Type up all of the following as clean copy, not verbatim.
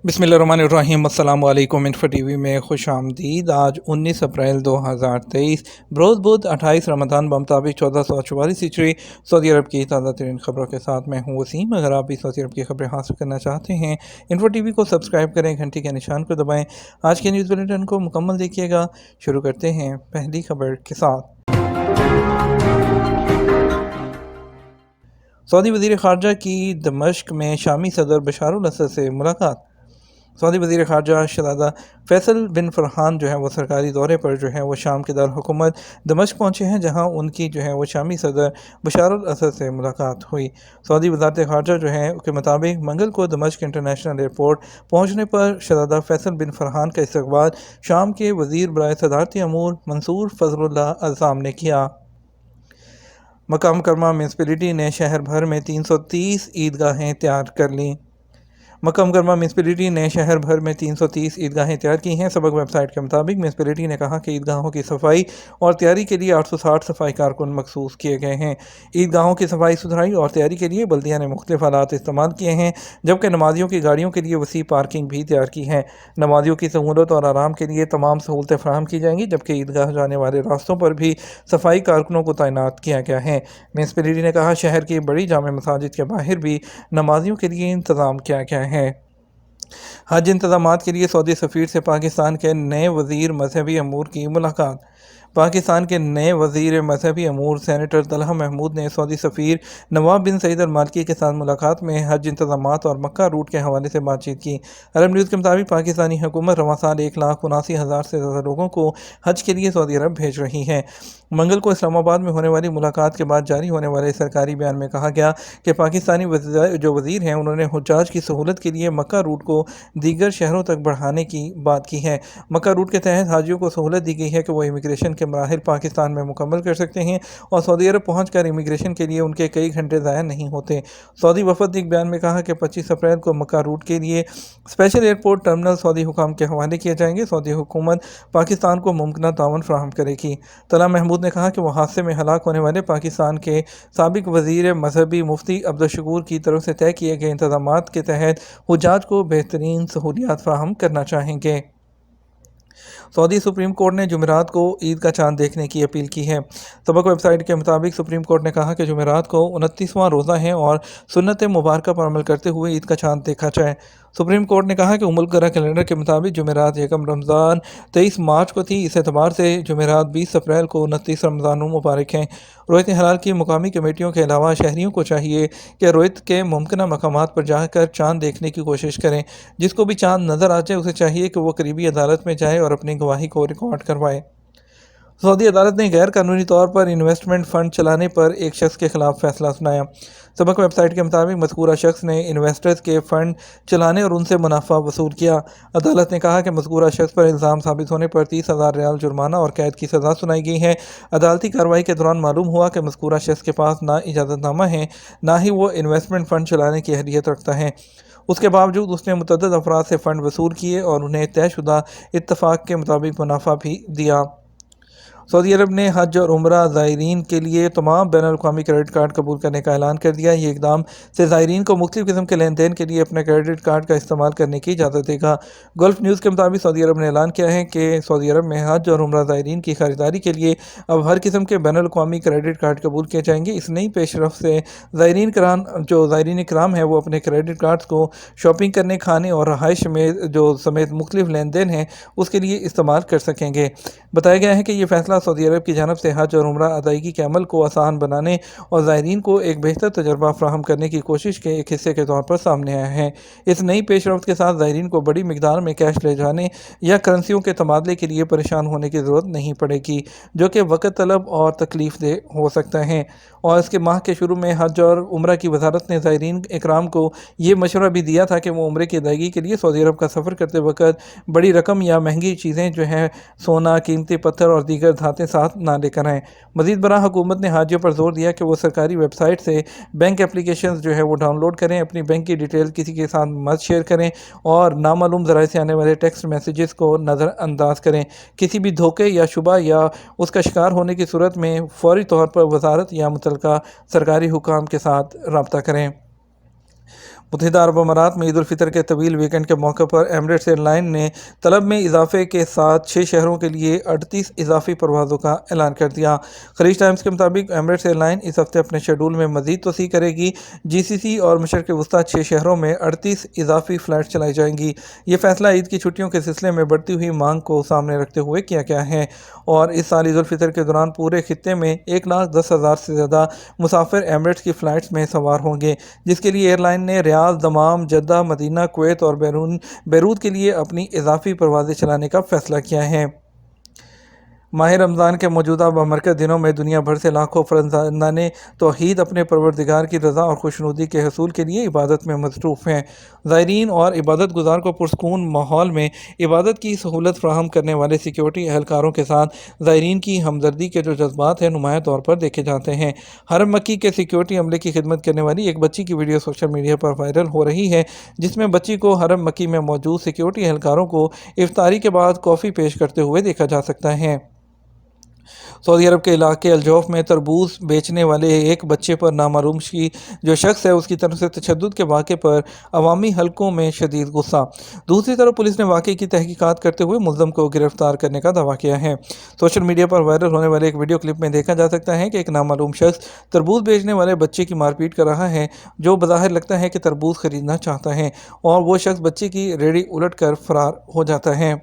بسم اللہ الرحمن الرحیم۔ السلام علیکم۔ انفو ٹی وی میں خوش آمدید۔ آج 19 اپریل 2023 بروز بدھ 28 رمضان بمطابق 1444 ہجری سعودی عرب کی تازہ ترین خبروں کے ساتھ میں ہوں وسیم۔ اگر آپ بھی سعودی عرب کی خبریں حاصل کرنا چاہتے ہیں، انفو ٹی وی کو سبسکرائب کریں، گھنٹی کے نشان کو دبائیں۔ آج کے نیوز بلیٹن کو مکمل دیکھیے گا۔ شروع کرتے ہیں پہلی خبر کے ساتھ۔ سعودی وزیر خارجہ کی دمشق میں شامی صدر بشار الاسد سے ملاقات۔ سعودی وزیر خارجہ شہزادہ فیصل بن فرحان وہ سرکاری دورے پر وہ شام کے دارالحکومت دمشق پہنچے ہیں، جہاں ان کی وہ شامی صدر بشار الاسد سے ملاقات ہوئی۔ سعودی وزارت خارجہ کے مطابق منگل کو دمشق انٹرنیشنل ایئرپورٹ پہنچنے پر شہزادہ فیصل بن فرحان کا استقبال شام کے وزیر برائے صدارتی امور منصور فضل اللہ الزام نے کیا۔ مکہ مکرمہ میونسپلٹی نے شہر بھر میں 330 عیدگاہیں تیار کر لیں۔ مکہ مکرمہ میونسپلٹی نے شہر بھر میں 330 عیدگاہیں تیار کی ہیں۔ سبق ویب سائٹ کے مطابق میونسپلٹی نے کہا کہ عیدگاہوں کی صفائی اور تیاری کے لیے 860 صفائی کارکن مخصوص کیے گئے ہیں۔ عیدگاہوں کی صفائی ستھرائی اور تیاری کے لیے بلدیہ نے مختلف آلات استعمال کیے ہیں، جبکہ نمازیوں کی گاڑیوں کے لیے وسیع پارکنگ بھی تیار کی ہے۔ نمازیوں کی سہولت اور آرام کے لیے تمام سہولتیں فراہم کی جائیں گی، جبکہ عیدگاہ جانے والے راستوں پر بھی صفائی کارکنوں کو تعینات کیا گیا ہے۔ میونسپلٹی نے کہا شہر کی بڑی جامع مساجد کے باہر بھی نمازیوں کے لیے انتظام کیا گیا ہے۔ حج انتظامات کے لیے سعودی سفیر سے پاکستان کے نئے وزیر مذہبی امور کی ملاقات۔ پاکستان کے نئے وزیر مذہبی امور سینیٹر طلحہ محمود نے سعودی سفیر نواف بن سعید المالکی کے ساتھ ملاقات میں حج انتظامات اور مکہ روٹ کے حوالے سے بات چیت کی۔ عرب نیوز کے مطابق پاکستانی حکومت رواں سال 1,79,000 سے زیادہ لوگوں کو حج کے لیے سعودی عرب بھیج رہی ہے۔ منگل کو اسلام آباد میں ہونے والی ملاقات کے بعد جاری ہونے والے سرکاری بیان میں کہا گیا کہ پاکستانی وزیر ہیں، انہوں نے حجاج کی سہولت کے لیے مکہ روٹ کو دیگر شہروں تک بڑھانے کی بات کی ہے۔ مکہ روٹ کے تحت حاجیوں کو سہولت دی گئی ہے کہ وہ امیگریشن کے مراحل پاکستان میں مکمل کر سکتے ہیں اور سعودی عرب پہنچ کر امیگریشن کے لیے ان کے کئی گھنٹے ضائع نہیں ہوتے۔ سعودی وفد نے ایک بیان میں کہا کہ 25 اپریل کو مکہ روٹ کے لیے اسپیشل ایئرپورٹ ٹرمنل سعودی حکام کے حوالے کیے جائیں گے۔ سعودی حکومت پاکستان کو ممکنہ تعاون فراہم کرے گی۔ طلحہ محمود نے کہا کہ وہ حادثے میں ہلاک ہونے والے پاکستان کے سابق وزیر مذہبی مفتی عبدالشکور کی طرف سے طے کیے گئے انتظامات کے تحت حجاج کو بہترین سہولیات فراہم کرنا چاہیں گے۔ سعودی سپریم کورٹ نے جمعرات کو عید کا چاند دیکھنے کی اپیل کی ہے۔ سبق ویب سائٹ کے مطابق سپریم کورٹ نے کہا کہ جمعرات کو 29واں روزہ ہے اور سنت مبارکہ پر عمل کرتے ہوئے عید کا چاند دیکھا جائے۔ سپریم کورٹ نے کہا کہ ام القرا کیلنڈر کے مطابق جمعرات یکم رمضان 23 مارچ کو تھی۔ اس اعتبار سے جمعرات 20 اپریل کو 29 رمضان مبارک ہیں۔ رویت ہلال کی مقامی کمیٹیوں کے علاوہ شہریوں کو چاہیے کہ رویت کے ممکنہ مقامات پر جا کر چاند دیکھنے کی کوشش کریں۔ جس کو بھی چاند نظر آ جائے اسے چاہیے کہ وہ قریبی عدالت میں جائے اور اپنی گواہی کو ریکارڈ کروائے۔ سعودی عدالت نے غیر قانونی طور پر انویسٹمنٹ فنڈ چلانے پر ایک شخص کے خلاف فیصلہ سنایا۔ سبق ویب سائٹ کے مطابق مذکورہ شخص نے انویسٹرز کے فنڈ چلانے اور ان سے منافع وصول کیا۔ عدالت نے کہا کہ مذکورہ شخص پر الزام ثابت ہونے پر 30,000 ریال جرمانہ اور قید کی سزا سنائی گئی ہے۔ عدالتی کارروائی کے دوران معلوم ہوا کہ مذکورہ شخص کے پاس نہ اجازت نامہ ہے، نہ ہی وہ انویسٹمنٹ فنڈ چلانے کی اہلیت رکھتا ہے۔ اس کے باوجود اس نے متعدد افراد سے فنڈ وصول کیے اور انہیں طے شدہ اتفاق کے مطابق منافع بھی دیا۔ سعودی عرب نے حج اور عمرہ زائرین کے لیے تمام بین الاقوامی کریڈٹ کارڈ قبول کرنے کا اعلان کر دیا۔ یہ اقدام سے زائرین کو مختلف قسم کے لین دین کے لیے اپنے کریڈٹ کارڈ کا استعمال کرنے کی اجازت دے گا۔ گلف نیوز کے مطابق سعودی عرب نے اعلان کیا ہے کہ سعودی عرب میں حج اور عمرہ زائرین کی خریداری کے لیے اب ہر قسم کے بین الاقوامی کریڈٹ کارڈ قبول کیے جائیں گے۔ اس نئی پیش رفت سے زائرین کرام ہیں وہ اپنے کریڈٹ کارڈز کو شاپنگ کرنے، کھانے اور رہائش سمیت مختلف لین دین ہیں اس کے لیے استعمال کر سکیں گے۔ بتایا گیا ہے کہ یہ فیصلہ سعودی عرب کی جانب سے حج اور عمرہ ادائیگی کے عمل کو آسان بنانے اور زائرین کو ایک بہتر تجربہ فراہم کرنے کی کوشش کے ایک حصے کے طور پر سامنے آیا ہے۔ اس نئی پیش رفت کے ساتھ زائرین کو بڑی مقدار میں کیش لے جانے یا کرنسیوں کے تبادلے کے لیے پریشان ہونے کی ضرورت نہیں پڑے گی، جو کہ وقت طلب اور تکلیف دہ ہو سکتا ہے۔ اور اس کے ماہ کے شروع میں حج اور عمرہ کی وزارت نے زائرین اکرام کو یہ مشورہ بھی دیا تھا کہ وہ عمرے کی ادائیگی کے لیے سعودی عرب کا سفر کرتے وقت بڑی رقم یا مہنگی چیزیں سونا، قیمتی پتھر اور دیگر دھاتیں ساتھ نہ لے کر آئیں۔ مزید برآں حکومت نے حاجیوں پر زور دیا کہ وہ سرکاری ویب سائٹ سے بینک اپلیکیشنز وہ ڈاؤن لوڈ کریں، اپنی بینک کی ڈیٹیل کسی کے ساتھ مت شیئر کریں اور نامعلوم ذرائع سے آنے والے ٹیکسٹ میسیجز کو نظر انداز کریں۔ کسی بھی دھوکے یا شبہ یا اس کا شکار ہونے کی صورت میں فوری طور پر وزارت یا متعلقہ سرکاری حکام کے ساتھ رابطہ کریں۔ متحدہ عرب امارات میں عید الفطر کے طویل ویکینڈ کے موقع پر ایمریٹس ایئر لائن نے طلب میں اضافے کے ساتھ 6 شہروں کے لیے 38 اضافی پروازوں کا اعلان کر دیا۔ خلیج ٹائمز کے مطابق ایمریٹس ایئر لائن اس ہفتے اپنے شیڈول میں مزید توسیع کرے گی۔ جی سی سی اور مشرق وسطیٰ 6 شہروں میں 38 اضافی فلائٹ چلائی جائیں گی۔ یہ فیصلہ عید کی چھٹیوں کے سلسلے میں بڑھتی ہوئی مانگ کو سامنے رکھتے ہوئے کیا گیا ہے، اور اس سال عید الفطر کے دوران پورے خطے میں 1,10,000 سے زیادہ مسافر ایمریٹس کی فلائٹس میں سوار ہوں گے، جس کے لیے ایئر لائن نے ریاض، دمام، جدہ، مدینہ، کویت اور بیروت کے لیے اپنی اضافی پروازیں چلانے کا فیصلہ کیا ہے۔ ماہ رمضان کے موجودہ بابرکت دنوں میں دنیا بھر سے لاکھوں فرزندان توحید اپنے پروردگار کی رضا اور خوشنودی کے حصول کے لیے عبادت میں مصروف ہیں۔ زائرین اور عبادت گزار کو پرسکون ماحول میں عبادت کی سہولت فراہم کرنے والے سیکیورٹی اہلکاروں کے ساتھ زائرین کی ہمدردی کے جو جذبات ہیں نمایاں طور پر دیکھے جاتے ہیں۔ حرم مکی کے سیکیورٹی عملے کی خدمت کرنے والی ایک بچی کی ویڈیو سوشل میڈیا پر وائرل ہو رہی ہے، جس میں بچی کو حرم مکی میں موجود سیکیورٹی اہلکاروں کو افطاری کے بعد کافی پیش کرتے ہوئے دیکھا جا سکتا ہے۔ سعودی عرب کے علاقے الجوف میں تربوز بیچنے والے ایک بچے پر نامعلوم جو شخص ہے اس کی طرف سے تشدد کے واقعے پر عوامی حلقوں میں شدید غصہ۔ دوسری طرف پولیس نے واقعے کی تحقیقات کرتے ہوئے ملزم کو گرفتار کرنے کا دعویٰ کیا ہے۔ سوشل میڈیا پر وائرل ہونے والے ایک ویڈیو کلپ میں دیکھا جا سکتا ہے کہ ایک نامعلوم شخص تربوز بیچنے والے بچے کی مار پیٹ کر رہا ہے، جو بظاہر لگتا ہے کہ تربوز خریدنا چاہتا ہے، اور وہ شخص بچے کی ریڑھی الٹ کر فرار ہو جاتا ہے۔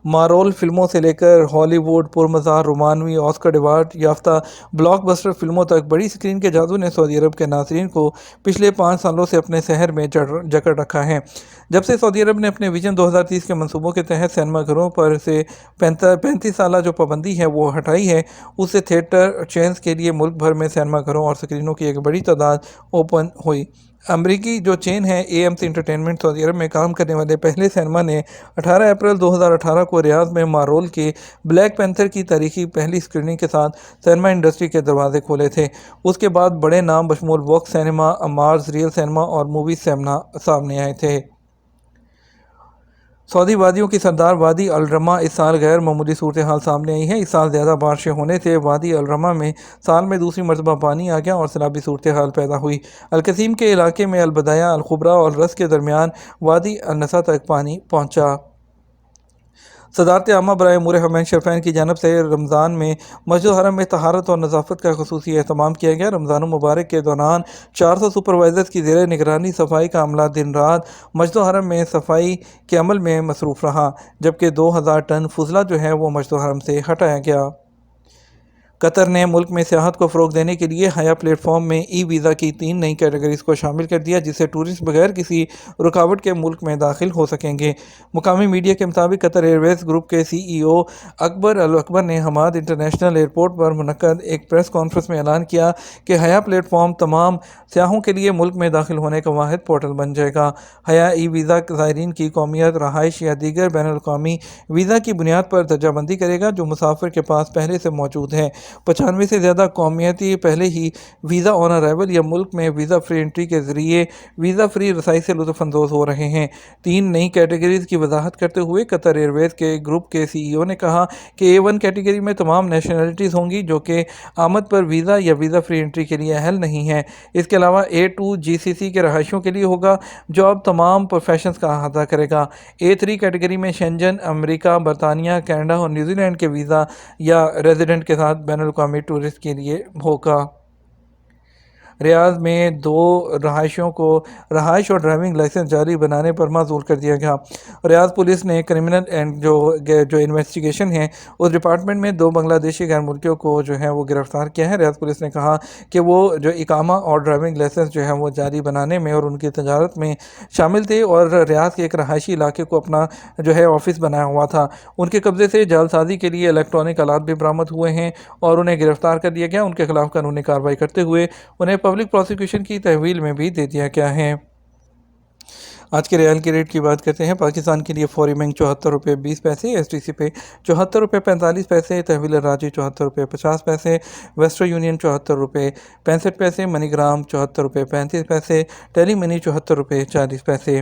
مارول فلموں سے لے کر ہالی ووڈ پرمزار رومانوی آسکر ایوارڈ یافتہ بلاک بسٹر فلموں تک بڑی اسکرین کے جادو نے سعودی عرب کے ناظرین کو پچھلے 5 سالوں سے اپنے سحر میں جکڑ رکھا ہے۔ جب سے سعودی عرب نے اپنے ویژن 2030 کے منصوبوں کے تحت سینما گھروں پر سے 35 سالہ جو پابندی ہے وہ ہٹائی ہے، اس سے تھیٹر چینز کے لیے ملک بھر میں سینما گھروں اور اسکرینوں کی ایک بڑی تعداد اوپن ہوئی۔ امریکی جو چین ہے اے ایم سی انٹرٹینمنٹ سعودی عرب میں کام کرنے والے پہلے سینما نے 18 اپریل 2018 کو ریاض میں مارول کے بلیک پینتھر کی تاریخی پہلی اسکریننگ کے ساتھ سینما انڈسٹری کے دروازے کھولے تھے۔ اس کے بعد بڑے نام بشمول ووکس سینما، امارز، ریل سینما اور مووی سینما سامنے آئے تھے۔ سعودی وادیوں کی سردار وادی الرمہ اس سال غیر معمولی صورتحال سامنے آئی ہے۔ اس سال زیادہ بارشیں ہونے سے وادی الرمہ میں سال میں دوسری مرتبہ پانی آ گیا اور سیلابی صورتحال پیدا ہوئی۔ القصیم کے علاقے میں البدایہ، الخبرہ اور رس کے درمیان وادی النصا تک پانی پہنچا۔ صدارت عامہ برائے امور حرمین شریفین کی جانب سے رمضان میں مسجد الحرم میں طہارت اور نظافت کا خصوصی اہتمام کیا گیا۔ رمضان المبارک کے دوران 400 سپروائزرز کی زیر نگرانی صفائی کا عملہ دن رات مسجد الحرم میں صفائی کے عمل میں مصروف رہا، جبکہ 2000 ٹن فضلہ جو ہے وہ مسجد الحرم سے ہٹایا گیا۔ قطر نے ملک میں سیاحت کو فروغ دینے کے لیے حیا پلیٹ فارم میں ای ویزا کی 3 نئی کیٹیگریز کو شامل کر دیا، جس سے ٹورسٹ بغیر کسی رکاوٹ کے ملک میں داخل ہو سکیں گے۔ مقامی میڈیا کے مطابق قطر ایئر ویز گروپ کے سی ای او اکبر الاکبر نے حماد انٹرنیشنل ایئرپورٹ پر منعقد ایک پریس کانفرنس میں اعلان کیا کہ حیا پلیٹ فارم تمام سیاحوں کے لیے ملک میں داخل ہونے کا واحد پورٹل بن جائے گا۔ حیا ای ویزا زائرین کی قومیت، رہائش یا دیگر بین الاقوامی ویزا کی بنیاد پر درجہ بندی کرے گا جو مسافر کے پاس پہلے سے موجود ہے۔ 95 سے زیادہ قومیتی پہلے ہی ویزا آن ارائیول یا ملک میں ویزا فری انٹری کے ذریعے ویزا فری رسائی سے لطف اندوز ہو رہے ہیں۔ 3 نئی کیٹیگریز کی وضاحت کرتے ہوئے قطر ایئر ویز کے گروپ کے سی ای او نے کہا کہ A1 کیٹیگری میں تمام نیشنلٹیز ہوں گی جو کہ آمد پر ویزا یا ویزا فری انٹری کے لیے اہل نہیں ہیں۔ اس کے علاوہ A2 GCC کے رہائشیوں کے لیے ہوگا جو اب تمام پروفیشنز کا احاطہ کرے گا۔ A3 کیٹیگری میں شنجن، امریکہ، برطانیہ، کینیڈا اور نیوزی لینڈ کے ویزا یا ریزیڈنٹ کے ساتھ بین الاقوامی ٹورسٹ کے لیے ہوگا۔ ریاض میں 2 رہائشیوں کو رہائش اور ڈرائیونگ لائسنس جاری بنانے پر معزول کر دیا گیا۔ ریاض پولیس نے کرمنل جو انویسٹیگیشن ہے اس ڈپارٹمنٹ میں 2 بنگلہ دیشی غیر ملکیوں کو جو ہے وہ گرفتار کیا ہے۔ ریاض پولیس نے کہا کہ وہ جو اقامہ اور ڈرائیونگ لائسنس جو ہے وہ جاری بنانے میں اور ان کی تجارت میں شامل تھے اور ریاض کے ایک رہائشی علاقے کو اپنا جو ہے آفس بنایا ہوا تھا۔ ان کے قبضے سے جعل سازی کے لیے الیکٹرانک آلات بھی برآمد ہوئے ہیں اور انہیں گرفتار کر دیا گیا۔ ان کے خلاف قانونی کارروائی کرتے ہوئے انہیں پبلک پروسیکیوشن کی تحویل میں بھی دے دیا گیا ہے۔ آج کے ریال کی ریٹ کی بات کرتے ہیں۔ پاکستان کے لیے فوری بینک 74 روپے 20 پیسے، ایس ٹی سی پہ 74 روپے 45 پیسے، تحویل راجی 74 روپے 50 پیسے، ویسٹرن یونین 74 روپے 65 پیسے، منی گرام 74 روپے 35 پیسے، ٹیلی منی 74 روپے 40 پیسے۔